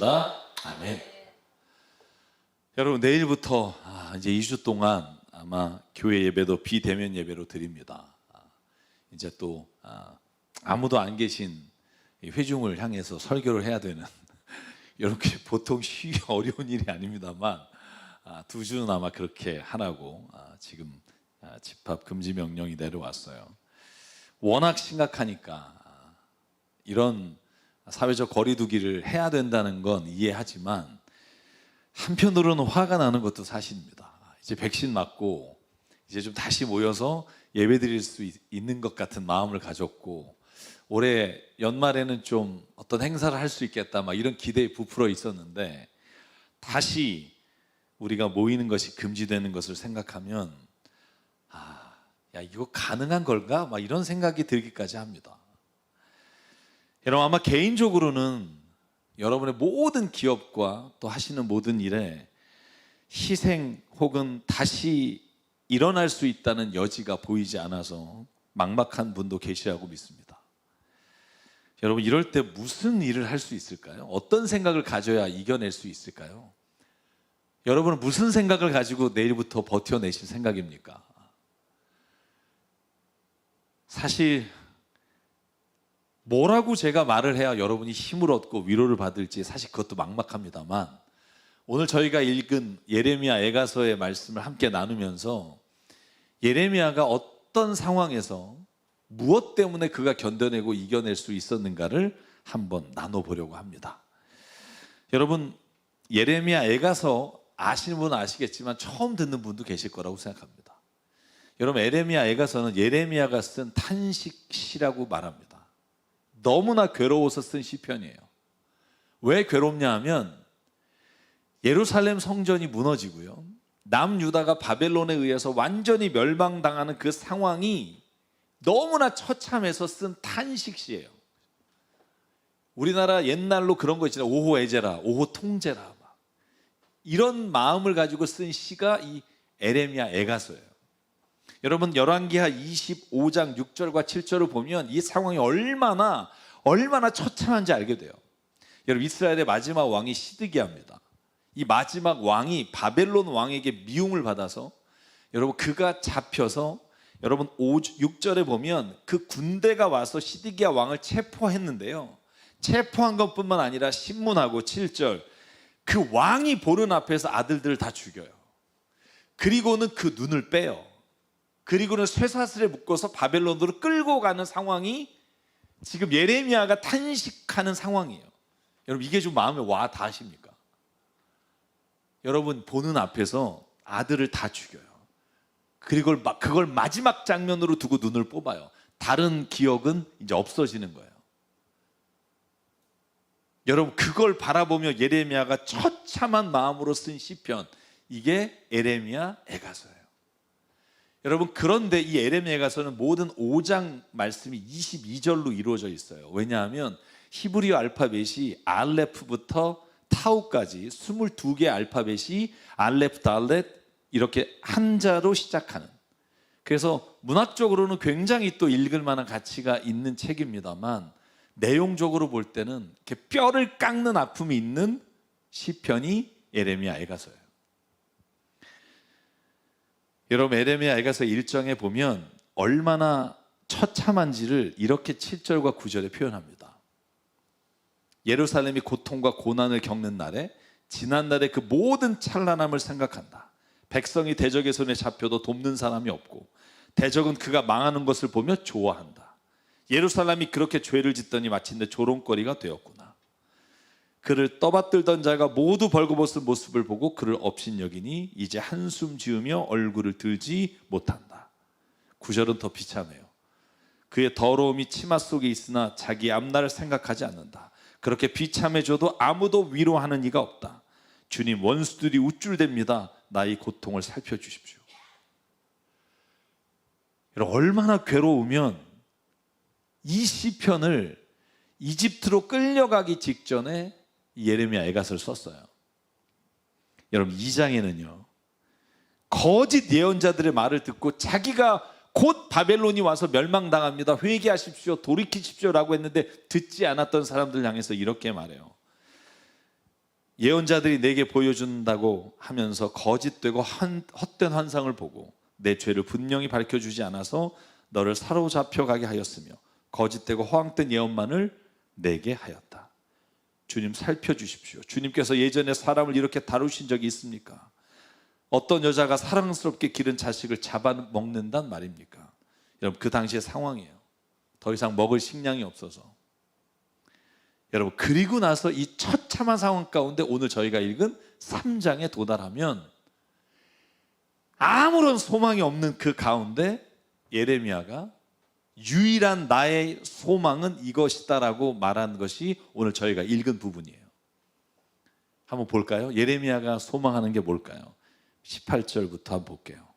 기도드렸습니다. 아멘. 여러분, 내일부터 이제 2주 동안 아마 교회 예배도 비대면 예배로 드립니다. 이제 또 아무도 안 계신 회중을 향해서 설교를 해야 되는 이렇게 보통 쉬기 어려운 일이 아닙니다만 2주는 아마 그렇게 하라고 지금 집합 금지 명령이 내려왔어요. 워낙 심각하니까 이런 사회적 거리두기를 해야 된다는 건 이해하지만 한편으로는 화가 나는 것도 사실입니다. 이제 백신 맞고 이제 좀 다시 모여서 예배 드릴 수 있는 것 같은 마음을 가졌고, 올해 연말에는 좀 어떤 행사를 할 수 있겠다 막 이런 기대에 부풀어 있었는데, 다시 우리가 모이는 것이 금지되는 것을 생각하면 야, 이거 가능한 걸까? 막 이런 생각이 들기까지 합니다. 여러분, 아마 개인적으로는 여러분의 모든 기업과 또 하시는 모든 일에 희생 혹은 다시 일어날 수 있다는 여지가 보이지 않아서 막막한 분도 계시라고 믿습니다. 여러분, 이럴 때 무슨 일을 할 수 있을까요? 어떤 생각을 가져야 이겨낼 수 있을까요? 여러분은 무슨 생각을 가지고 내일부터 버텨내실 생각입니까? 사실 뭐라고 제가 말을 해야 여러분이 힘을 얻고 위로를 받을지 사실 그것도 막막합니다만, 오늘 저희가 읽은 예레미야 애가서의 말씀을 함께 나누면서 예레미야가 어떤 상황에서 무엇 때문에 그가 견뎌내고 이겨낼 수 있었는가를 한번 나눠보려고 합니다. 여러분, 예레미야 애가서 아시는 분은 아시겠지만 처음 듣는 분도 계실 거라고 생각합니다. 여러분, 예레미야 애가서는 예레미야가 쓴 탄식시라고 말합니다. 너무나 괴로워서 쓴 시편이에요. 왜 괴롭냐 하면 예루살렘 성전이 무너지고요, 남유다가 바벨론에 의해서 완전히 멸망당하는 그 상황이 너무나 처참해서 쓴 탄식시예요. 우리나라 옛날로 그런 거 있잖아요. 오호에제라, 오호통제라, 이런 마음을 가지고 쓴 시가 이 예레미야 애가서예요. 여러분, 열왕기하 25장 6절과 7절을 보면 이 상황이 얼마나 처참한지 알게 돼요. 여러분, 이스라엘의 마지막 왕이 시드기야입니다. 이 마지막 왕이 바벨론 왕에게 미움을 받아서 여러분 그가 잡혀서, 여러분 6절에 보면 그 군대가 와서 시드기야 왕을 체포했는데요, 체포한 것뿐만 아니라 신문하고 7절 그 왕이 보는 앞에서 아들들을 다 죽여요. 그리고는 그 눈을 빼요. 그리고는 쇠사슬에 묶어서 바벨론으로 끌고 가는 상황이 지금 예레미야가 탄식하는 상황이에요. 여러분, 이게 좀 마음에 와 닿으십니까? 여러분, 보는 앞에서 아들을 다 죽여요. 그리고 그걸 마지막 장면으로 두고 눈을 뽑아요. 다른 기억은 이제 없어지는 거예요. 여러분, 그걸 바라보며 예레미야가 처참한 마음으로 쓴 시편, 이게 예레미야 애가서예요. 여러분, 그런데 이 예레미야 애가서는 모든 5장 말씀이 22절로 이루어져 있어요. 왜냐하면 히브리어 알파벳이 알레프부터 타우까지 22개의 알파벳이 알레프, 달렛 이렇게 한자로 시작하는, 그래서 문학적으로는 굉장히 또 읽을 만한 가치가 있는 책입니다만, 내용적으로 볼 때는 이렇게 뼈를 깎는 아픔이 있는 시편이 예레미야 애가서예요. 여러분, 예레미야 애가서 1장에 보면 얼마나 처참한지를 이렇게 7절과 9절에 표현합니다. 예루살렘이 고통과 고난을 겪는 날에 지난날의 그 모든 찬란함을 생각한다. 백성이 대적의 손에 잡혀도 돕는 사람이 없고 대적은 그가 망하는 것을 보며 좋아한다. 예루살렘이 그렇게 죄를 짓더니 마침내 조롱거리가 되었구나. 그를 떠받들던 자가 모두 벌거벗은 모습을 보고 그를 업신여기니 이제 한숨 지으며 얼굴을 들지 못한다. 9절은 더 비참해요. 그의 더러움이 치마 속에 있으나 자기 앞날을 생각하지 않는다. 그렇게 비참해져도 아무도 위로하는 이가 없다. 주님, 원수들이 우쭐댑니다. 나의 고통을 살펴주십시오. 여러분, 얼마나 괴로우면 이 시편을 이집트로 끌려가기 직전에 예레미야 애가서를 썼어요. 여러분, 2장에는요 거짓 예언자들의 말을 듣고 자기가 곧 바벨론이 와서 멸망당합니다, 회개하십시오, 돌이키십시오 라고 했는데 듣지 않았던 사람들 향해서 이렇게 말해요. 예언자들이 내게 보여준다고 하면서 거짓되고 헛된 환상을 보고 내 죄를 분명히 밝혀주지 않아서 너를 사로잡혀 가게 하였으며 거짓되고 허황된 예언만을 내게 하였다. 주님 살펴주십시오. 주님께서 예전에 사람을 이렇게 다루신 적이 있습니까? 어떤 여자가 사랑스럽게 기른 자식을 잡아먹는단 말입니까? 여러분, 그 당시의 상황이에요. 더 이상 먹을 식량이 없어서. 여러분, 그리고 나서 이 처참한 상황 가운데 오늘 저희가 읽은 3장에 도달하면 아무런 소망이 없는 그 가운데 예레미야가 유일한 나의 소망은 이것이다라고 말한 것이 오늘 저희가 읽은 부분이에요. 한번 볼까요? 예레미야가 소망하는 게 뭘까요? 18절부터 한번 볼게요.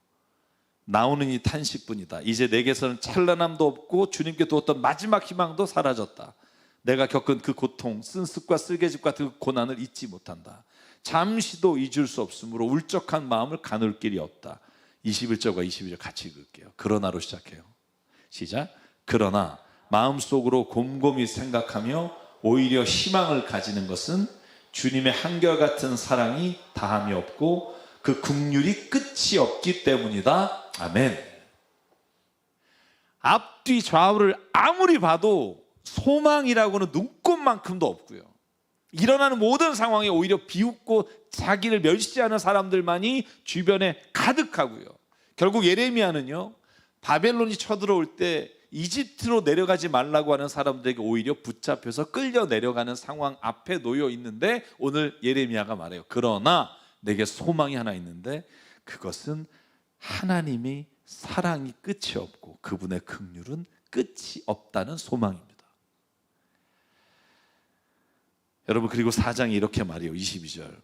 나오는 이 탄식뿐이다. 이제 내게서는 찬란함도 없고 주님께 두었던 마지막 희망도 사라졌다. 내가 겪은 그 고통, 쓴습과 쓸개집 같은 그 고난을 잊지 못한다. 잠시도 잊을 수 없으므로 울적한 마음을 가눌 길이 없다. 21절과 22절 같이 읽을게요. 그러나로 시작해요. 시작. 그러나 마음속으로 곰곰이 생각하며 오히려 희망을 가지는 것은 주님의 한결같은 사랑이 다함이 없고 그 긍휼이 끝이 없기 때문이다. 아멘. 앞뒤 좌우를 아무리 봐도 소망이라고는 눈꼽만큼도 없고요. 일어나는 모든 상황에 오히려 비웃고 자기를 멸시하는 사람들만이 주변에 가득하고요. 결국 예레미야는요, 바벨론이 쳐들어올 때 이집트로 내려가지 말라고 하는 사람들에게 오히려 붙잡혀서 끌려 내려가는 상황 앞에 놓여 있는데 오늘 예레미야가 말해요. 그러나 내게 소망이 하나 있는데 그것은 하나님의 사랑이 끝이 없고 그분의 긍휼은 끝이 없다는 소망입니다. 여러분, 그리고 4장이 이렇게 말해요. 22절.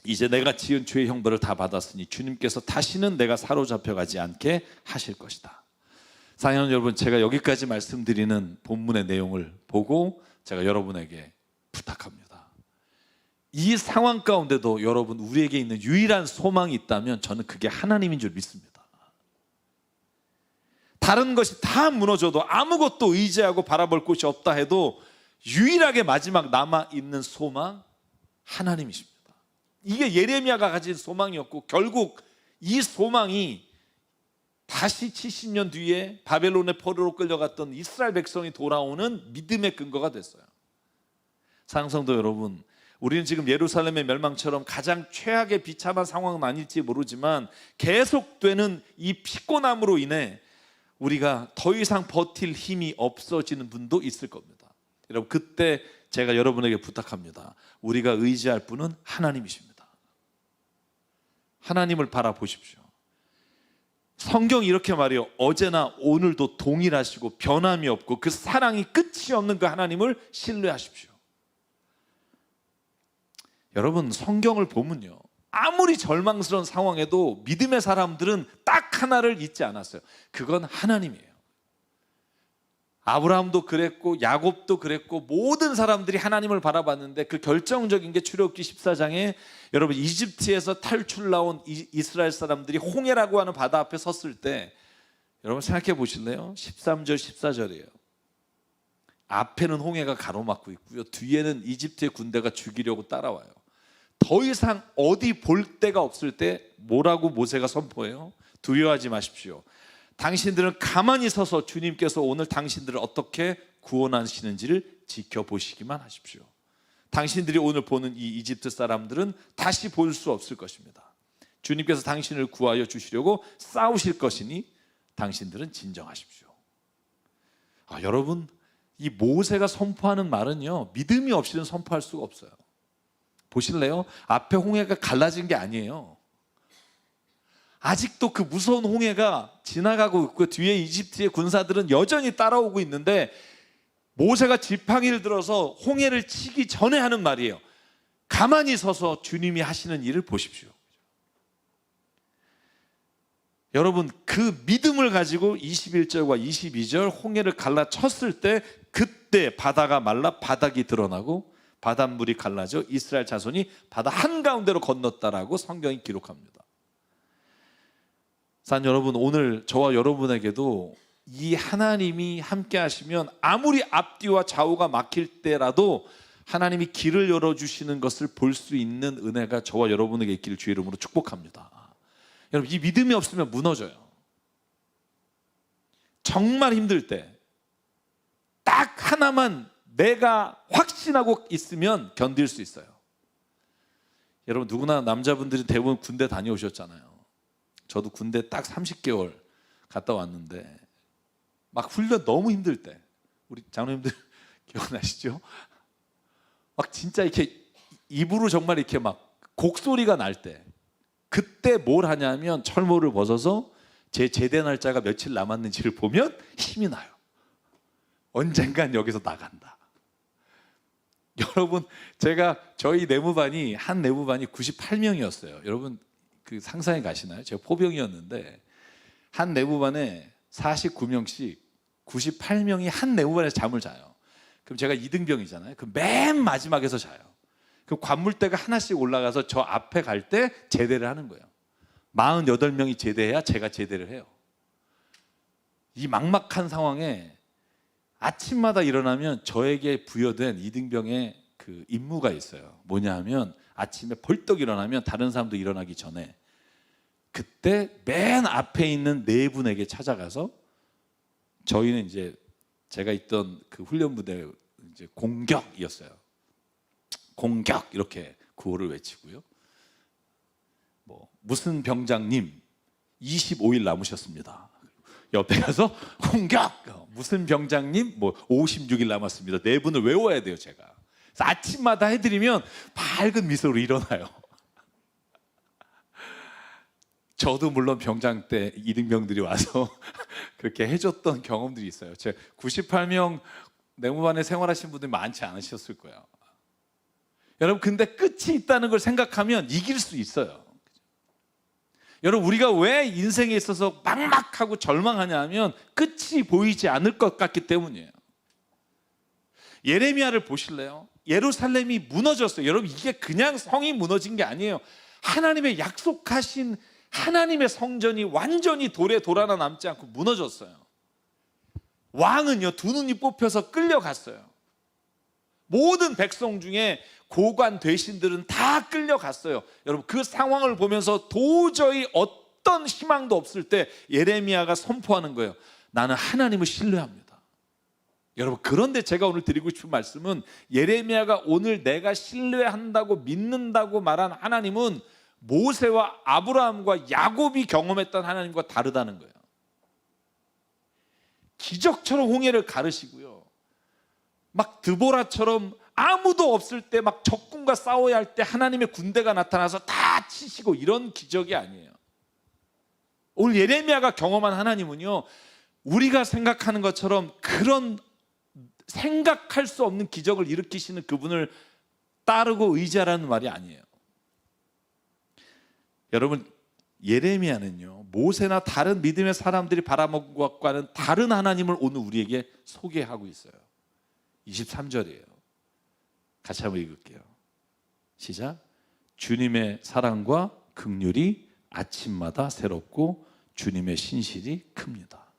이제 내가 지은 죄의 형벌을 다 받았으니 주님께서 다시는 내가 사로잡혀 가지 않게 하실 것이다. 사랑하는 여러분, 제가 여기까지 말씀드리는 본문의 내용을 보고 제가 여러분에게 부탁합니다. 이 상황 가운데도 여러분, 우리에게 있는 유일한 소망이 있다면 저는 그게 하나님인 줄 믿습니다. 다른 것이 다 무너져도 아무것도 의지하고 바라볼 곳이 없다 해도 유일하게 마지막 남아있는 소망, 하나님이십니다. 이게 예레미야가 가진 소망이었고 결국 이 소망이 다시 70년 뒤에 바벨론의 포로로 끌려갔던 이스라엘 백성이 돌아오는 믿음의 근거가 됐어요. 사랑하는 성도 여러분, 우리는 지금 예루살렘의 멸망처럼 가장 최악의 비참한 상황은 아닐지 모르지만 계속되는 이 피곤함으로 인해 우리가 더 이상 버틸 힘이 없어지는 분도 있을 겁니다. 여러분, 그때 제가 여러분에게 부탁합니다. 우리가 의지할 분은 하나님이십니다. 하나님을 바라보십시오. 성경이 이렇게 말해요. 어제나 오늘도 동일하시고 변함이 없고 그 사랑이 끝이 없는 그 하나님을 신뢰하십시오. 여러분, 성경을 보면요, 아무리 절망스러운 상황에도 믿음의 사람들은 딱 하나를 잊지 않았어요. 그건 하나님이에요. 아브라함도 그랬고 야곱도 그랬고 모든 사람들이 하나님을 바라봤는데 그 결정적인 게 출애굽기 14장에 여러분, 이집트에서 탈출 나온 이스라엘 사람들이 홍해라고 하는 바다 앞에 섰을 때 여러분 생각해 보실래요? 13절 14절이에요. 앞에는 홍해가 가로막고 있고요, 뒤에는 이집트의 군대가 죽이려고 따라와요. 더 이상 어디 볼 데가 없을 때 뭐라고 모세가 선포해요? 두려워하지 마십시오. 당신들은 가만히 서서 주님께서 오늘 당신들을 어떻게 구원하시는지를 지켜보시기만 하십시오. 당신들이 오늘 보는 이 이집트 사람들은 다시 볼 수 없을 것입니다. 주님께서 당신을 구하여 주시려고 싸우실 것이니 당신들은 진정하십시오. 여러분, 이 모세가 선포하는 말은요, 믿음이 없이는 선포할 수가 없어요. 보실래요? 앞에 홍해가 갈라진 게 아니에요. 아직도 그 무서운 홍해가 지나가고 있고 뒤에 이집트의 군사들은 여전히 따라오고 있는데 모세가 지팡이를 들어서 홍해를 치기 전에 하는 말이에요. 가만히 서서 주님이 하시는 일을 보십시오. 여러분, 그 믿음을 가지고 21절과 22절 홍해를 갈라쳤을 때 그때 바다가 말라 바닥이 드러나고 바닷물이 갈라져 이스라엘 자손이 바다 한가운데로 건넜다라고 성경이 기록합니다. 산 여러분, 오늘 저와 여러분에게도 이 하나님이 함께 하시면 아무리 앞뒤와 좌우가 막힐 때라도 하나님이 길을 열어주시는 것을 볼 수 있는 은혜가 저와 여러분에게 있기를 주의 이름으로 축복합니다. 여러분, 이 믿음이 없으면 무너져요. 정말 힘들 때 딱 하나만 내가 확신하고 있으면 견딜 수 있어요. 여러분, 누구나 남자분들이 대부분 군대 다녀오셨잖아요. 저도 군대 딱 30개월 갔다 왔는데 막 훈련 너무 힘들 때, 우리 장로님들 기억나시죠? 막 진짜 이렇게 입으로 정말 이렇게 막 곡소리가 날 때, 그때 뭘 하냐면 철모를 벗어서 제 제대 날짜가 며칠 남았는지를 보면 힘이 나요. 언젠간 여기서 나간다. 여러분, 제가 저희 내무반이 한 내무반이 98명이었어요. 여러분 그 상상해 가시나요? 제가 포병이었는데 한 내무반에 49명씩 98명이 한 내무반에서 잠을 자요. 그럼 제가 2등병이잖아요. 그럼 맨 마지막에서 자요. 그 관물대가 하나씩 올라가서 저 앞에 갈 때 제대를 하는 거예요. 48명이 제대해야 제가 제대를 해요. 이 막막한 상황에 아침마다 일어나면 저에게 부여된 2등병의 그 임무가 있어요. 뭐냐 하면 아침에 벌떡 일어나면 다른 사람도 일어나기 전에 그때 맨 앞에 있는 네 분에게 찾아가서, 저희는 이제 제가 있던 그 훈련 부대 이제 공격이었어요. 공격 이렇게 구호를 외치고요. 뭐 무슨 병장님 25일 남으셨습니다. 옆에 가서 공격! 무슨 병장님 뭐 56일 남았습니다. 네 분을 외워야 돼요, 제가. 그래서 아침마다 해드리면 밝은 미소로 일어나요. 저도 물론 병장 때 2등병들이 와서 그렇게 해줬던 경험들이 있어요. 제 98명 내무반에 생활하신 분들이 많지 않으셨을 거예요. 여러분, 근데 끝이 있다는 걸 생각하면 이길 수 있어요. 여러분, 우리가 왜 인생에 있어서 막막하고 절망하냐 하면 끝이 보이지 않을 것 같기 때문이에요. 예레미야를 보실래요? 예루살렘이 무너졌어요. 여러분, 이게 그냥 성이 무너진 게 아니에요. 하나님의 약속하신 하나님의 성전이 완전히 돌에 돌아나 남지 않고 무너졌어요. 왕은요, 두 눈이 뽑혀서 끌려갔어요. 모든 백성 중에 고관 대신들은 다 끌려갔어요. 여러분, 그 상황을 보면서 도저히 어떤 희망도 없을 때 예레미야가 선포하는 거예요. 나는 하나님을 신뢰합니다. 여러분, 그런데 제가 오늘 드리고 싶은 말씀은, 예레미야가 오늘 내가 신뢰한다고 믿는다고 말한 하나님은 모세와 아브라함과 야곱이 경험했던 하나님과 다르다는 거예요. 기적처럼 홍해를 가르시고요, 막 드보라처럼 아무도 없을 때 막 적군과 싸워야 할 때 하나님의 군대가 나타나서 다 치시고, 이런 기적이 아니에요. 오늘 예레미야가 경험한 하나님은요, 우리가 생각하는 것처럼 그런 생각할 수 없는 기적을 일으키시는 그분을 따르고 의지하라는 말이 아니에요. 여러분, 예레미야는요, 모세나 다른 믿음의 사람들이 바라본 것과는 다른 하나님을 오늘 우리에게 소개하고 있어요. 23절이에요. 같이 한번 읽을게요. 시작. 주님의 사랑과 긍휼이 아침마다 새롭고 주님의 신실이 큽니다.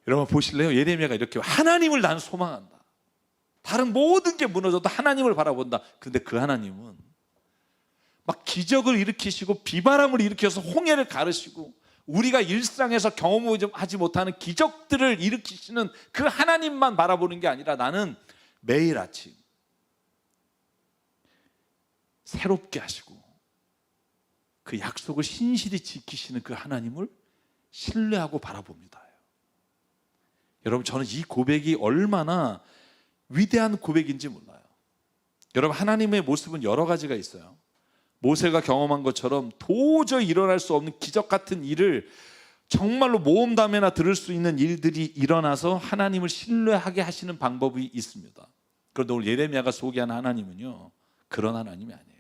여러분 보실래요? 예레미야가 이렇게, 하나님을 난 소망한다. 다른 모든 게 무너져도 하나님을 바라본다. 그런데 그 하나님은 막 기적을 일으키시고 비바람을 일으켜서 홍해를 가르시고 우리가 일상에서 경험하지 못하는 기적들을 일으키시는 그 하나님만 바라보는 게 아니라, 나는 매일 아침 새롭게 하시고 그 약속을 신실히 지키시는 그 하나님을 신뢰하고 바라봅니다. 여러분, 저는 이 고백이 얼마나 위대한 고백인지 몰라요. 여러분, 하나님의 모습은 여러 가지가 있어요. 모세가 경험한 것처럼 도저히 일어날 수 없는 기적 같은 일을, 정말로 모험담에나 들을 수 있는 일들이 일어나서 하나님을 신뢰하게 하시는 방법이 있습니다. 그런데 오늘 예레미야가 소개하는 하나님은요, 그런 하나님이 아니에요.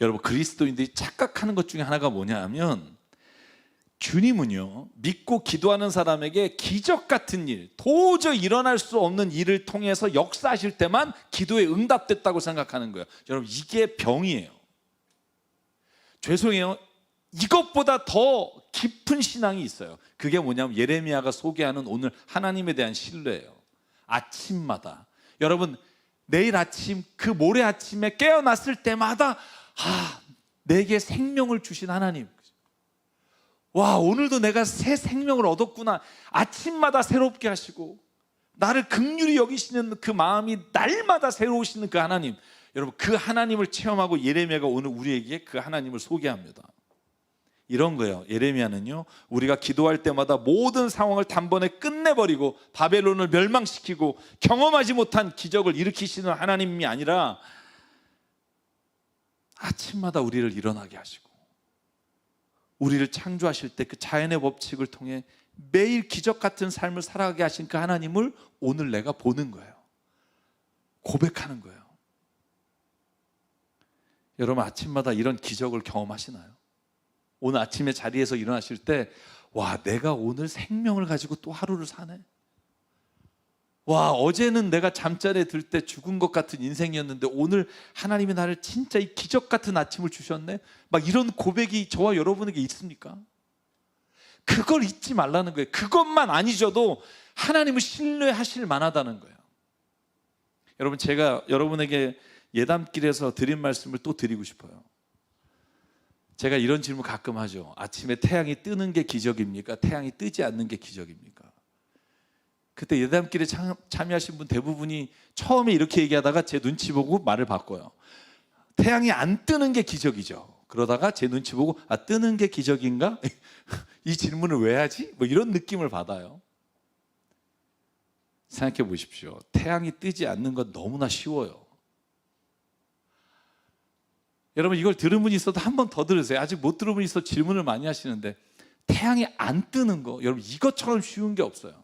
여러분, 그리스도인들이 착각하는 것 중에 하나가 뭐냐 하면, 주님은요, 믿고 기도하는 사람에게 기적 같은 일, 도저히 일어날 수 없는 일을 통해서 역사하실 때만 기도에 응답됐다고 생각하는 거예요. 여러분, 이게 병이에요. 죄송해요, 이것보다 더 깊은 신앙이 있어요. 그게 뭐냐면 예레미야가 소개하는 오늘 하나님에 대한 신뢰예요. 아침마다 여러분, 내일 아침, 그 모레 아침에 깨어났을 때마다 내게 생명을 주신 하나님, 와, 오늘도 내가 새 생명을 얻었구나. 아침마다 새롭게 하시고 나를 긍휼히 여기시는 그 마음이 날마다 새로우시는 그 하나님, 여러분, 그 하나님을 체험하고 예레미야가 오늘 우리에게 그 하나님을 소개합니다. 이런 거예요. 예레미야는요, 우리가 기도할 때마다 모든 상황을 단번에 끝내버리고 바벨론을 멸망시키고 경험하지 못한 기적을 일으키시는 하나님이 아니라 아침마다 우리를 일어나게 하시고 우리를 창조하실 때 그 자연의 법칙을 통해 매일 기적 같은 삶을 살아가게 하신 그 하나님을 오늘 내가 보는 거예요. 고백하는 거예요. 여러분, 아침마다 이런 기적을 경험하시나요? 오늘 아침에 자리에서 일어나실 때, 와, 내가 오늘 생명을 가지고 또 하루를 사네. 와, 어제는 내가 잠자리에 들 때 죽은 것 같은 인생이었는데 오늘 하나님이 나를 진짜 이 기적 같은 아침을 주셨네. 막 이런 고백이 저와 여러분에게 있습니까? 그걸 잊지 말라는 거예요. 그것만 안 잊어도 하나님을 신뢰하실 만하다는 거예요. 여러분, 제가 여러분에게 예담길에서 드린 말씀을 또 드리고 싶어요. 제가 이런 질문 가끔 하죠. 아침에 태양이 뜨는 게 기적입니까? 태양이 뜨지 않는 게 기적입니까? 그때 예담길에 참여하신 분 대부분이 처음에 이렇게 얘기하다가 제 눈치 보고 말을 바꿔요. 태양이 안 뜨는 게 기적이죠. 그러다가 제 눈치 보고 뜨는 게 기적인가? 이 질문을 왜 하지? 뭐 이런 느낌을 받아요. 생각해 보십시오. 태양이 뜨지 않는 건 너무나 쉬워요. 여러분, 이걸 들은 분이 있어도 한 번 더 들으세요. 아직 못 들은 분이 있어 질문을 많이 하시는데, 태양이 안 뜨는 거, 여러분, 이것처럼 쉬운 게 없어요.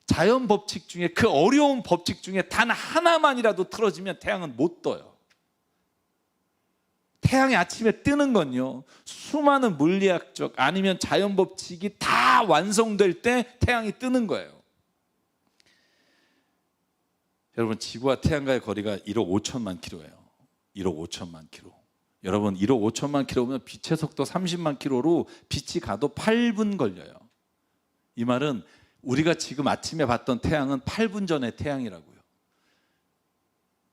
자연 법칙 중에, 그 어려운 법칙 중에 단 하나만이라도 틀어지면 태양은 못 떠요. 태양이 아침에 뜨는 건요, 수많은 물리학적 아니면 자연 법칙이 다 완성될 때 태양이 뜨는 거예요. 여러분, 지구와 태양과의 거리가 1억 5천만 킬로예요. 1억 5천만 킬로. 여러분, 1억 5천만 킬로면 빛의 속도 30만 킬로로 빛이 가도 8분 걸려요. 이 말은 우리가 지금 아침에 봤던 태양은 8분 전의 태양이라고요.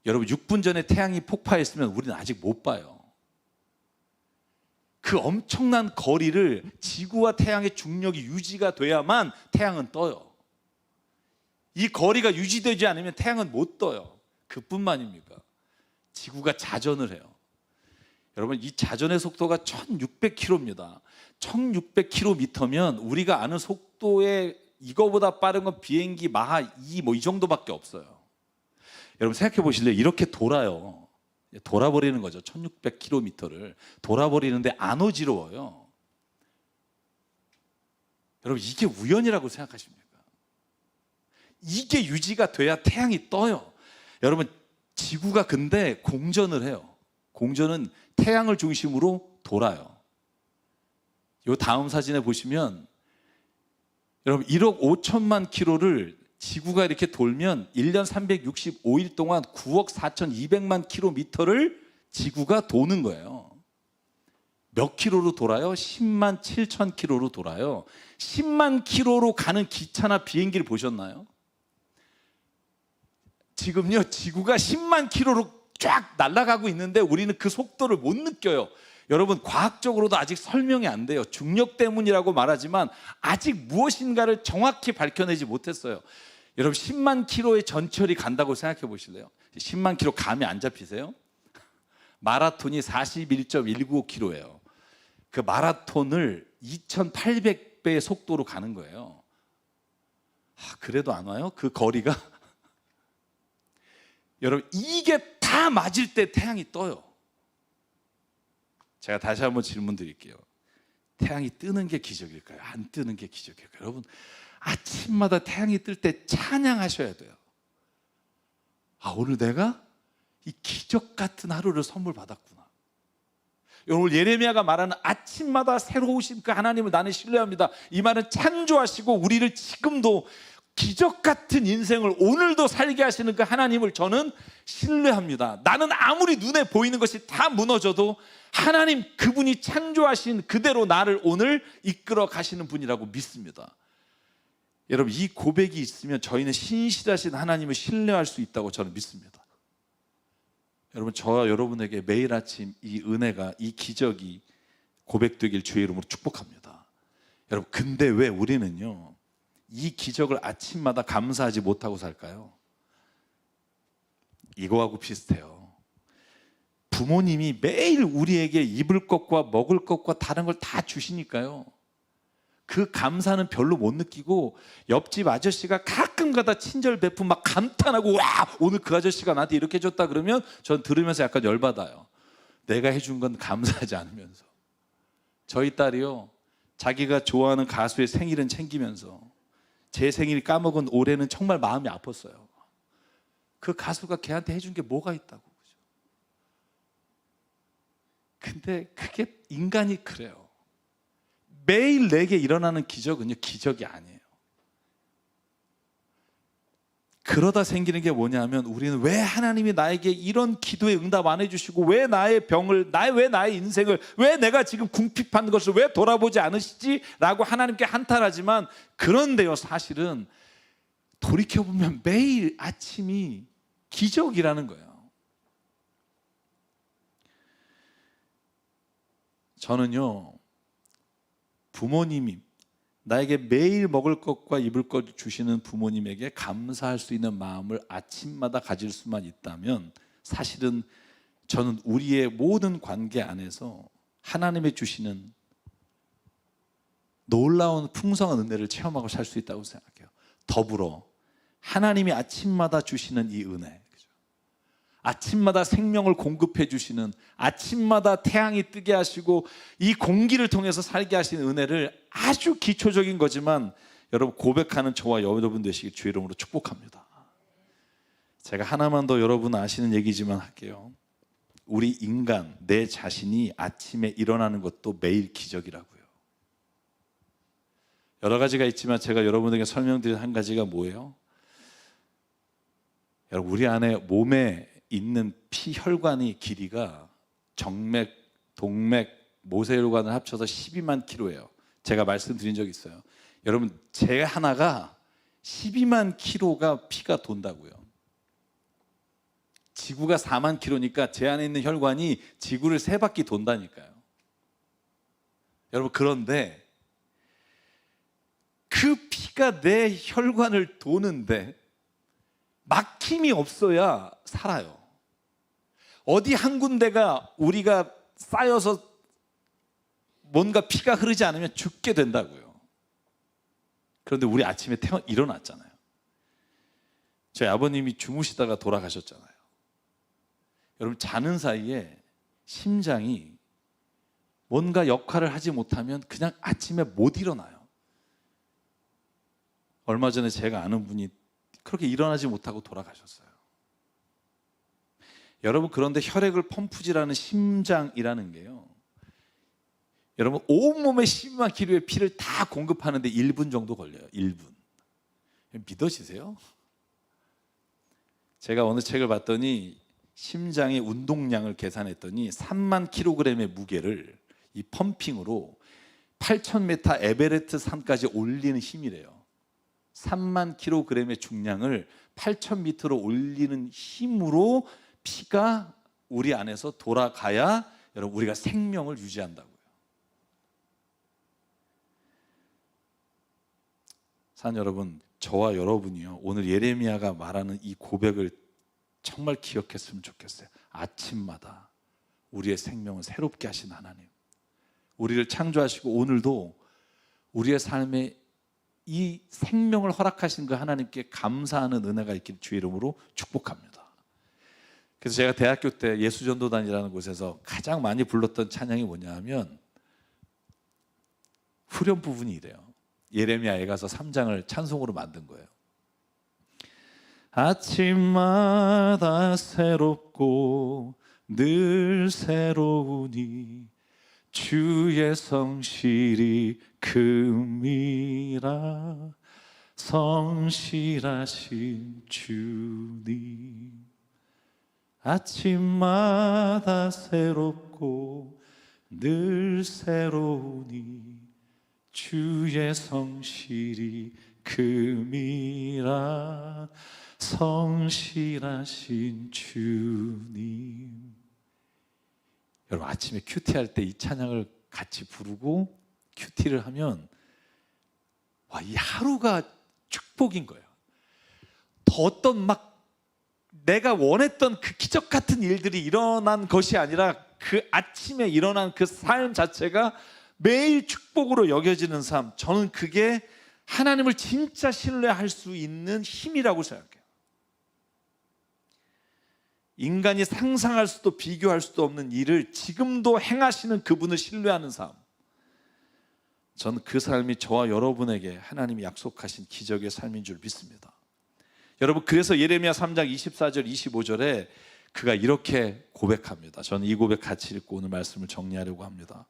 여러분, 6분 전에 태양이 폭파했으면 우리는 아직 못 봐요. 그 엄청난 거리를 지구와 태양의 중력이 유지가 돼야만 태양은 떠요. 이 거리가 유지되지 않으면 태양은 못 떠요. 그뿐만입니까? 지구가 자전을 해요. 여러분, 이 자전의 속도가 1600km입니다. 1600km면 우리가 아는 속도에 이거보다 빠른 건 비행기 마하 2 뭐 이 정도밖에 없어요. 여러분, 생각해 보실래요? 이렇게 돌아요. 돌아버리는 거죠. 1600km를 돌아버리는데 안 어지러워요. 여러분, 이게 우연이라고 생각하십니까? 이게 유지가 돼야 태양이 떠요. 여러분, 지구가 근데 공전을 해요. 공전은 태양을 중심으로 돌아요. 이 다음 사진에 보시면, 여러분, 1억 5천만 킬로를 지구가 이렇게 돌면 1년 365일 동안 9억 4,200만 킬로미터를 지구가 도는 거예요. 몇 킬로로 돌아요? 10만 7천 킬로로 돌아요. 10만 킬로로 가는 기차나 비행기를 보셨나요? 지금요, 지구가 10만 킬로로 쫙 날아가고 있는데 우리는 그 속도를 못 느껴요. 여러분, 과학적으로도 아직 설명이 안 돼요. 중력 때문이라고 말하지만 아직 무엇인가를 정확히 밝혀내지 못했어요. 여러분, 10만 킬로의 전철이 간다고 생각해 보실래요? 10만 킬로 감이 안 잡히세요? 마라톤이 41.195km예요. 그 마라톤을 2800배의 속도로 가는 거예요. 그래도 안 와요? 그 거리가? 여러분, 이게 다 맞을 때 태양이 떠요. 제가 다시 한번 질문 드릴게요. 태양이 뜨는 게 기적일까요? 안 뜨는 게 기적일까요? 여러분, 아침마다 태양이 뜰 때 찬양하셔야 돼요. 오늘 내가 이 기적 같은 하루를 선물 받았구나. 오늘 예레미야가 말하는 아침마다 새로우신 그 하나님을 나는 신뢰합니다. 이 말은 창조하시고 우리를 지금도 기적 같은 인생을 오늘도 살게 하시는 그 하나님을 저는 신뢰합니다. 나는 아무리 눈에 보이는 것이 다 무너져도 하나님, 그분이 창조하신 그대로 나를 오늘 이끌어 가시는 분이라고 믿습니다. 여러분, 이 고백이 있으면 저희는 신실하신 하나님을 신뢰할 수 있다고 저는 믿습니다. 여러분, 저와 여러분에게 매일 아침 이 은혜가, 이 기적이 고백되길 주의 이름으로 축복합니다. 여러분, 근데 왜 우리는요 이 기적을 아침마다 감사하지 못하고 살까요? 이거하고 비슷해요. 부모님이 매일 우리에게 입을 것과 먹을 것과 다른 걸 다 주시니까요, 그 감사는 별로 못 느끼고 옆집 아저씨가 가끔 가다 친절 베푼 막 감탄하고, 와 오늘 그 아저씨가 나한테 이렇게 해줬다 그러면 전 들으면서 약간 열받아요. 내가 해준 건 감사하지 않으면서. 저희 딸이요, 자기가 좋아하는 가수의 생일은 챙기면서 제 생일 까먹은 올해는 정말 마음이 아팠어요. 그 가수가 걔한테 해준 게 뭐가 있다고. 근데 그게 인간이 그래요. 매일 내게 일어나는 기적은요 기적이 아니에요. 그러다 생기는 게 뭐냐면, 우리는 왜 하나님이 나에게 이런 기도에 응답 안 해주시고, 왜 나의 병을, 왜 나의 인생을, 왜 내가 지금 궁핍한 것을 왜 돌아보지 않으시지? 라고 하나님께 한탄하지만, 그런데요 사실은 돌이켜보면 매일 아침이 기적이라는 거예요. 저는요, 부모님이 나에게 매일 먹을 것과 입을 것 주시는 부모님에게 감사할 수 있는 마음을 아침마다 가질 수만 있다면, 사실은 저는 우리의 모든 관계 안에서 하나님의 주시는 놀라운 풍성한 은혜를 체험하고 살 수 있다고 생각해요. 더불어 하나님이 아침마다 주시는 이 은혜, 아침마다 생명을 공급해 주시는, 아침마다 태양이 뜨게 하시고 이 공기를 통해서 살게 하시는 은혜를, 아주 기초적인 거지만 여러분 고백하는 저와 여러분 되시길 주의 이름으로 축복합니다. 제가 하나만 더 여러분 아시는 얘기지만 할게요. 우리 인간, 내 자신이 아침에 일어나는 것도 매일 기적이라고요. 여러 가지가 있지만 제가 여러분에게 설명드린 한 가지가 뭐예요? 여러분, 우리 안에 몸에 있는 피혈관의 길이가 정맥, 동맥, 모세혈관을 합쳐서 12만 킬로예요. 제가 말씀드린 적이 있어요. 여러분, 제 하나가 12만 킬로가 피가 돈다고요. 지구가 4만 킬로니까 제 안에 있는 혈관이 지구를 3바퀴 돈다니까요. 여러분, 그런데 그 피가 내 혈관을 도는데 막힘이 없어야 살아요. 어디 한 군데가 우리가 쌓여서 뭔가 피가 흐르지 않으면 죽게 된다고요. 그런데 우리 아침에 일어났잖아요. 저희 아버님이 주무시다가 돌아가셨잖아요. 여러분, 자는 사이에 심장이 뭔가 역할을 하지 못하면 그냥 아침에 못 일어나요. 얼마 전에 제가 아는 분이 그렇게 일어나지 못하고 돌아가셨어요. 여러분, 그런데 혈액을 펌프질하는 심장이라는 게요, 여러분 온몸에 12만 킬로의 피를 다 공급하는데 1분 정도 걸려요. 1분. 믿어지세요? 제가 어느 책을 봤더니 심장의 운동량을 계산했더니 3만 킬로그램의 무게를 이 펌핑으로 8,000m 에베레스트 산까지 올리는 힘이래요. 3만 킬로그램의 중량을 8,000m로 올리는 힘으로 피가 우리 안에서 돌아가야 여러분 우리가 생명을 유지한다고요. 사랑 여러분, 저와 여러분이요, 오늘 예레미야가 말하는 이 고백을 정말 기억했으면 좋겠어요. 아침마다 우리의 생명을 새롭게 하신 하나님, 우리를 창조하시고 오늘도 우리의 삶에 이 생명을 허락하신 그 하나님께 감사하는 은혜가 있길 주의 이름으로 축복합니다. 그래서 제가 대학교 때 예수전도단이라는 곳에서 가장 많이 불렀던 찬양이 뭐냐 하면 후렴 부분이 이래요. 예레미야에 가서 3장을 찬송으로 만든 거예요. 아침마다 새롭고 늘 새로우니 주의 성실이 금이라 성실하신 주님. 아침마다 새롭고 늘 새로우니 주의 성실이 금이라 성실하신 주님. 여러분 아침에 큐티할 때 이 찬양을 같이 부르고 큐티를 하면 와, 이 하루가 축복인 거예요. 더 어떤 막 내가 원했던 그 기적 같은 일들이 일어난 것이 아니라 그 아침에 일어난 그 삶 자체가 매일 축복으로 여겨지는 삶, 저는 그게 하나님을 진짜 신뢰할 수 있는 힘이라고 생각해요. 인간이 상상할 수도 비교할 수도 없는 일을 지금도 행하시는 그분을 신뢰하는 삶, 저는 그 삶이 저와 여러분에게 하나님이 약속하신 기적의 삶인 줄 믿습니다. 여러분, 그래서 예레미야 3장 24절 25절에 그가 이렇게 고백합니다. 저는 이 고백 같이 읽고 오늘 말씀을 정리하려고 합니다.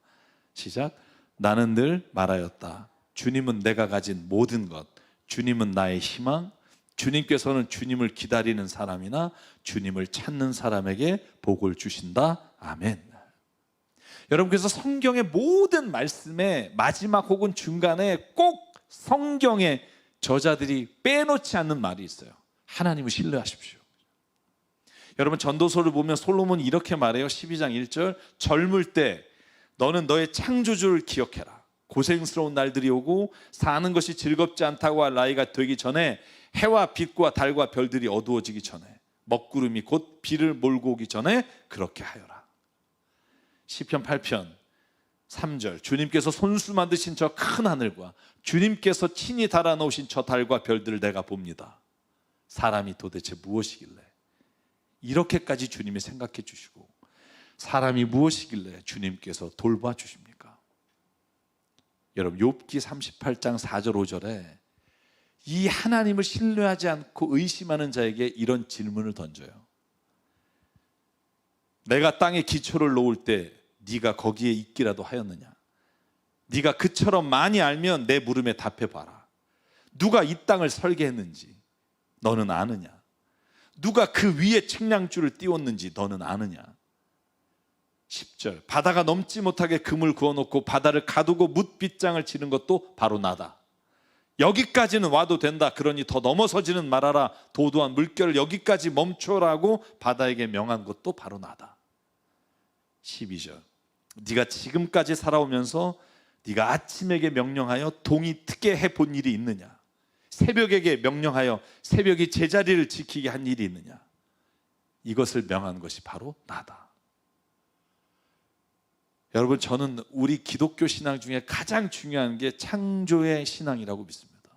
시작. 나는 늘 말하였다. 주님은 내가 가진 모든 것, 주님은 나의 희망, 주님께서는 주님을 기다리는 사람이나 주님을 찾는 사람에게 복을 주신다. 아멘. 여러분, 그래서 성경의 모든 말씀의 마지막 혹은 중간에 꼭 성경의 저자들이 빼놓지 않는 말이 있어요. 하나님을 신뢰하십시오. 여러분, 전도서를 보면 솔로몬이 이렇게 말해요. 12장 1절. 젊을 때 너는 너의 창조주를 기억해라. 고생스러운 날들이 오고 사는 것이 즐겁지 않다고 할 나이가 되기 전에, 해와 빛과 달과 별들이 어두워지기 전에, 먹구름이 곧 비를 몰고 오기 전에 그렇게 하여라. 시편 8편 3절. 주님께서 손수 만드신 저 큰 하늘과 주님께서 친히 달아놓으신 저 달과 별들을 내가 봅니다. 사람이 도대체 무엇이길래 이렇게까지 주님이 생각해 주시고, 사람이 무엇이길래 주님께서 돌봐 주십니까? 여러분, 욥기 38장 4절 5절에 이 하나님을 신뢰하지 않고 의심하는 자에게 이런 질문을 던져요. 내가 땅에 기초를 놓을 때 네가 거기에 있기라도 하였느냐? 네가 그처럼 많이 알면 내 물음에 답해봐라. 누가 이 땅을 설계했는지 너는 아느냐? 누가 그 위에 측량줄을 띄웠는지 너는 아느냐? 10절. 바다가 넘지 못하게 금을 그어놓고 바다를 가두고 뭇빗장을 치는 것도 바로 나다. 여기까지는 와도 된다. 그러니 더 넘어서지는 말아라. 도도한 물결을 여기까지 멈춰라고 바다에게 명한 것도 바로 나다. 12절. 네가 지금까지 살아오면서 네가 아침에게 명령하여 동이 트게 해본 일이 있느냐? 새벽에게 명령하여 새벽이 제자리를 지키게 한 일이 있느냐? 이것을 명한 것이 바로 나다. 여러분, 저는 우리 기독교 신앙 중에 가장 중요한 게 창조의 신앙이라고 믿습니다.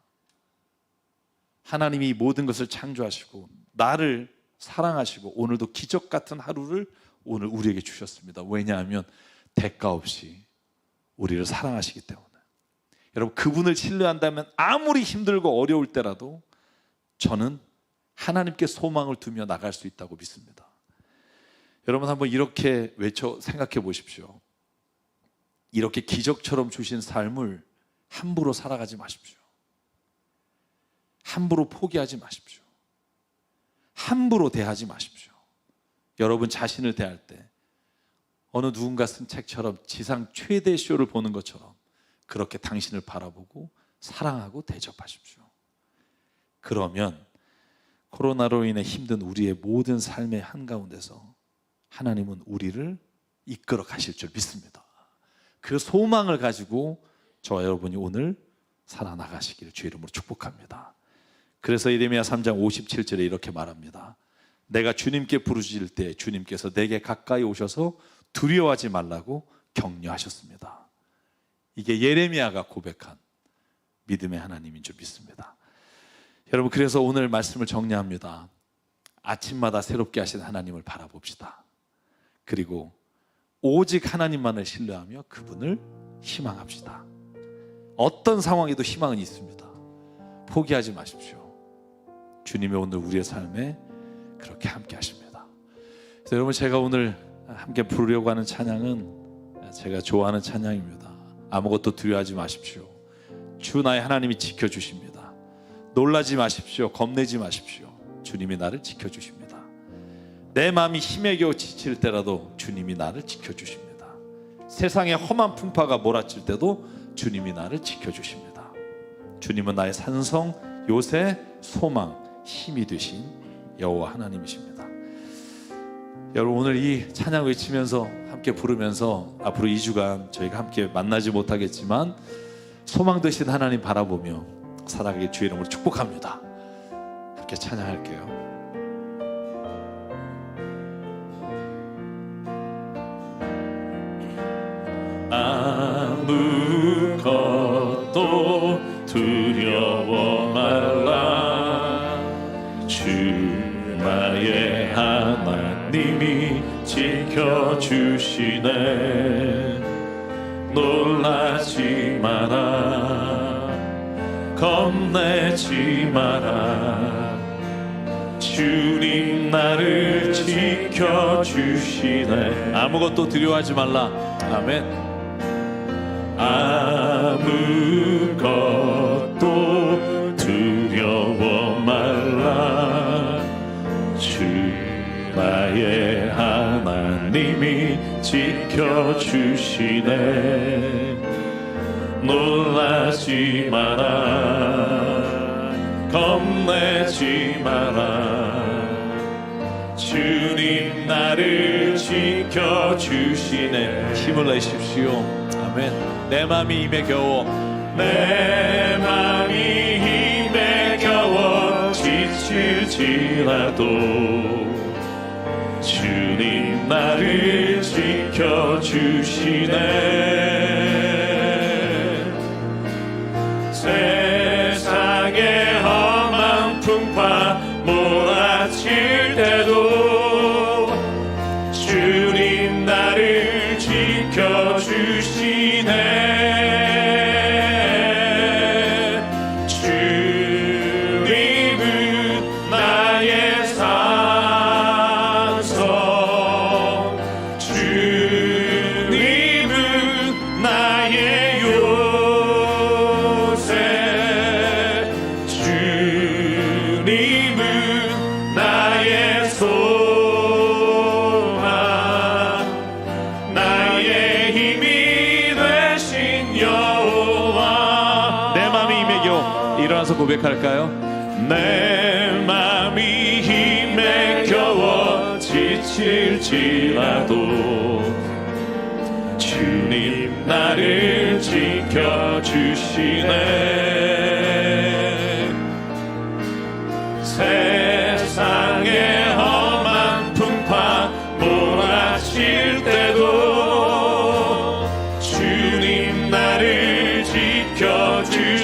하나님이 모든 것을 창조하시고 나를 사랑하시고 오늘도 기적 같은 하루를 오늘 우리에게 주셨습니다. 왜냐하면 대가 없이 우리를 사랑하시기 때문에. 여러분, 그분을 신뢰한다면 아무리 힘들고 어려울 때라도 저는 하나님께 소망을 두며 나갈 수 있다고 믿습니다. 여러분, 한번 이렇게 생각해 보십시오. 이렇게 기적처럼 주신 삶을 함부로 살아가지 마십시오. 함부로 포기하지 마십시오. 함부로 대하지 마십시오. 여러분 자신을 대할 때 어느 누군가 쓴 책처럼 지상 최대 쇼를 보는 것처럼 그렇게 당신을 바라보고 사랑하고 대접하십시오. 그러면 코로나로 인해 힘든 우리의 모든 삶의 한가운데서 하나님은 우리를 이끌어 가실 줄 믿습니다. 그 소망을 가지고 저와 여러분이 오늘 살아나가시기를 주의 이름으로 축복합니다. 그래서 예레미야 3장 57절에 이렇게 말합니다. 내가 주님께 부르실 때 주님께서 내게 가까이 오셔서 두려워하지 말라고 격려하셨습니다. 이게 예레미야가 고백한 믿음의 하나님인 줄 믿습니다. 여러분, 그래서 오늘 말씀을 정리합니다. 아침마다 새롭게 하신 하나님을 바라봅시다. 그리고 오직 하나님만을 신뢰하며 그분을 희망합시다. 어떤 상황에도 희망은 있습니다. 포기하지 마십시오. 주님이 오늘 우리의 삶에 그렇게 함께 하십니다. 그래서 여러분, 제가 오늘 함께 부르려고 하는 찬양은 제가 좋아하는 찬양입니다. 아무것도 두려워하지 마십시오. 주 나의 하나님이 지켜주십니다. 놀라지 마십시오. 겁내지 마십시오. 주님이 나를 지켜주십니다. 내 마음이 힘에 겨워 지칠 때라도 주님이 나를 지켜주십니다. 세상의 험한 풍파가 몰아칠 때도 주님이 나를 지켜주십니다. 주님은 나의 산성, 요새, 소망, 힘이 되신 여호와 하나님이십니다. 여러분, 오늘 이 찬양 외치면서 함께 부르면서 앞으로 2주간 저희가 함께 만나지 못하겠지만 소망 되신 하나님 바라보며 살아가길 주의 이름으로 축복합니다. 함께 찬양할게요. 아무것도 두려워 말라. 주 나의 하나님이 지켜주시네. 놀라지 마라, 겁내지 마라. 주님 나를 지켜주시네. 아무것도 두려워하지 말라. 아멘. 아무것도 두려워 말라. 주 나의 하나님이 지켜주시네. 놀라지 마라, 겁내지 마라. 주님 나를 지켜주시네. 힘을 내십시오. 아멘. 내 맘이 힘에 겨워, 내 맘이 힘에 겨워 지칠지라도 주님 나를 지켜주시네. 세상의 험한 풍파 몰아칠 때도 주님 나를 지켜주시네. 주님은 나의 산성, 주님은 나의 요새, 주님은 나의 소망, 나의 힘이 되신 여호와. 내 맘이 힘에 겨워. 일어나서 고백할까요? 내 맘이 힘에 겨워 지칠지라도 주님 나를 지켜주시네. 세상의 험한 풍파 몰아칠 때도 주님 나를 지켜주시네.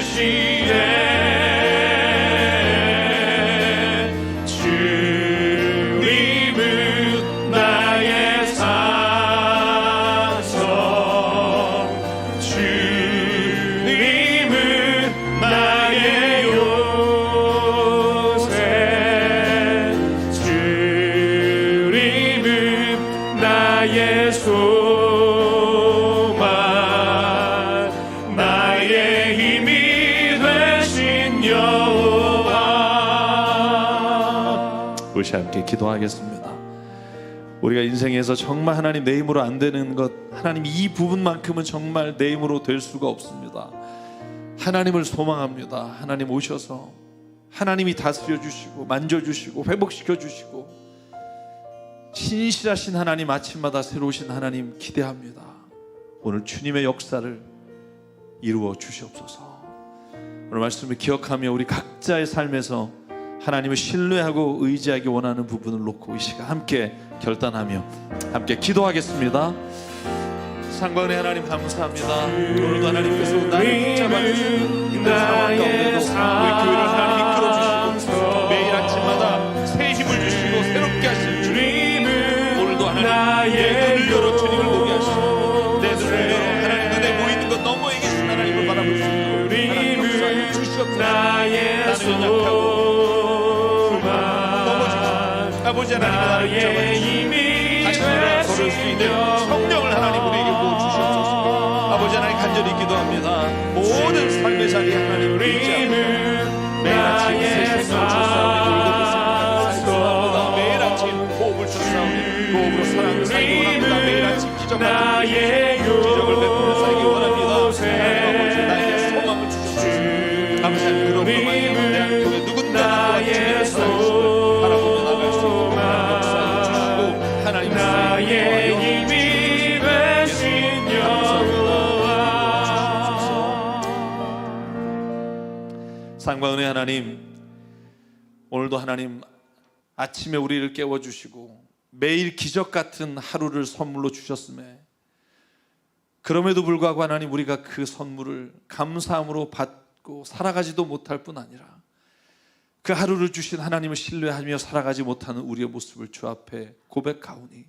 주님은 나의 산성, 주님은 나의 요새, 주님은 나의 소망, 나의 힘이 되신 여호와. 우리 함께 기도하겠습니다. 우리가 인생에서 정말 하나님 내 힘으로 안 되는 것, 하나님 이 부분만큼은 정말 내 힘으로 될 수가 없습니다. 하나님을 소망합니다. 하나님 오셔서 하나님이 다스려 주시고 만져주시고 회복시켜 주시고 신실하신 하나님, 아침마다 새로우신 하나님 기대합니다. 오늘 주님의 역사를 이루어 주시옵소서. 오늘 말씀을 기억하며 우리 각자의 삶에서 하나님을 신뢰하고 의지하기 원하는 부분을 놓고 이 시간 함께 결단하며 함께 기도하겠습니다. 상관의 하나님 감사합니다. 오늘도 하나님께서 나를 붙잡아주시고 힘든 상황 가운데도 우리 교회를 하나님 이끌어주시고 매일 아침마다 새 힘을 주시고 새롭게 하신 주님, 오늘도 하나님 내 눈을 열어 주님을 보게 하시고 내 눈을 열어 하나님 눈에 보이는 것 너머에 계신 하나님을 바라보시고 하나님 역사해 주시옵소서. 나는 연약하고 아버지 하나님 나를 붙잡아주시고 다시 돌아 걸을 수 있는 성령을 하나님 우리에게 부어주시옵소서. 아버지 하나님 간절히 기도합니다. 모든 삶의 자리에 하나님 의지하며 매일 아침 새 생명을 쫓아오니 오늘도 그 생명을 살펴합니다. 매일 아침 호흡을 쫓아오니 호흡으로 사랑을 살기 원합니다. 매일 아침 기적을 베푸며 살기 원합니다. 하나님 아버지 나에게 소망을 주셔서 아버지 사랑과 은혜 하나님, 오늘도 하나님 아침에 우리를 깨워주시고 매일 기적 같은 하루를 선물로 주셨음에, 그럼에도 불구하고 하나님 우리가 그 선물을 감사함으로 받고 살아가지도 못할 뿐 아니라 그 하루를 주신 하나님을 신뢰하며 살아가지 못하는 우리의 모습을 주 앞에 고백하오니,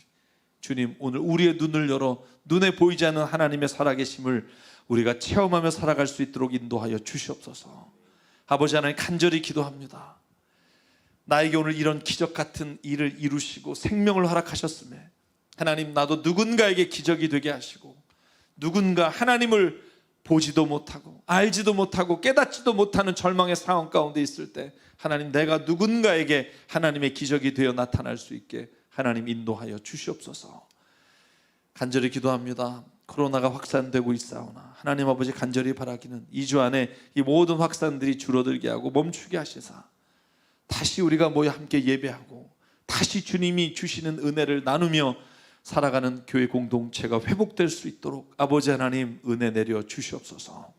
주님 오늘 우리의 눈을 열어 눈에 보이지 않는 하나님의 살아계심을 우리가 체험하며 살아갈 수 있도록 인도하여 주시옵소서. 아버지 하나님, 간절히 기도합니다. 나에게 오늘 이런 기적 같은 일을 이루시고 생명을 허락하셨음에 하나님, 나도 누군가에게 기적이 되게 하시고, 누군가 하나님을 보지도 못하고 알지도 못하고 깨닫지도 못하는 절망의 상황 가운데 있을 때 하나님, 내가 누군가에게 하나님의 기적이 되어 나타날 수 있게 하나님 인도하여 주시옵소서. 간절히 기도합니다. 코로나가 확산되고 있사오나 하나님 아버지, 간절히 바라기는 2주 안에 이 모든 확산들이 줄어들게 하고 멈추게 하시사 다시 우리가 모여 함께 예배하고 다시 주님이 주시는 은혜를 나누며 살아가는 교회 공동체가 회복될 수 있도록 아버지 하나님 은혜 내려 주시옵소서.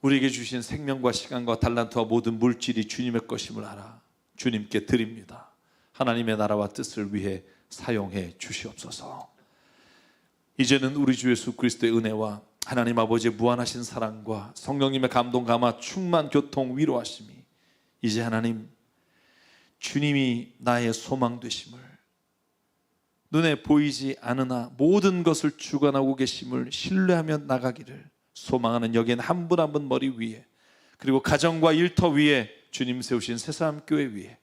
우리에게 주신 생명과 시간과 달란트와 모든 물질이 주님의 것임을 알아 주님께 드립니다. 하나님의 나라와 뜻을 위해 사용해 주시옵소서. 이제는 우리 주 예수 그리스도의 은혜와 하나님 아버지의 무한하신 사랑과 성령님의 감동 감화 충만 교통 위로하심이 이제 하나님, 주님이 나의 소망 되심을, 눈에 보이지 않으나 모든 것을 주관하고 계심을 신뢰하며 나가기를 소망하는 여기엔 한 분 한 분 머리 위에, 그리고 가정과 일터 위에 주님 세우신 새사람교회 위에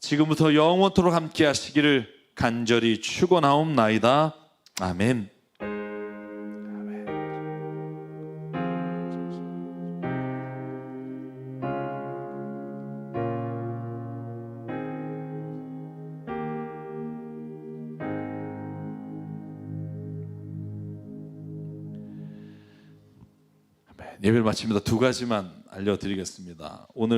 지금부터 영원토록 함께 하시기를 간절히 축원하옵나이다. 아멘. 예배를 마칩니다. 두 가지만 알려드리겠습니다. 오늘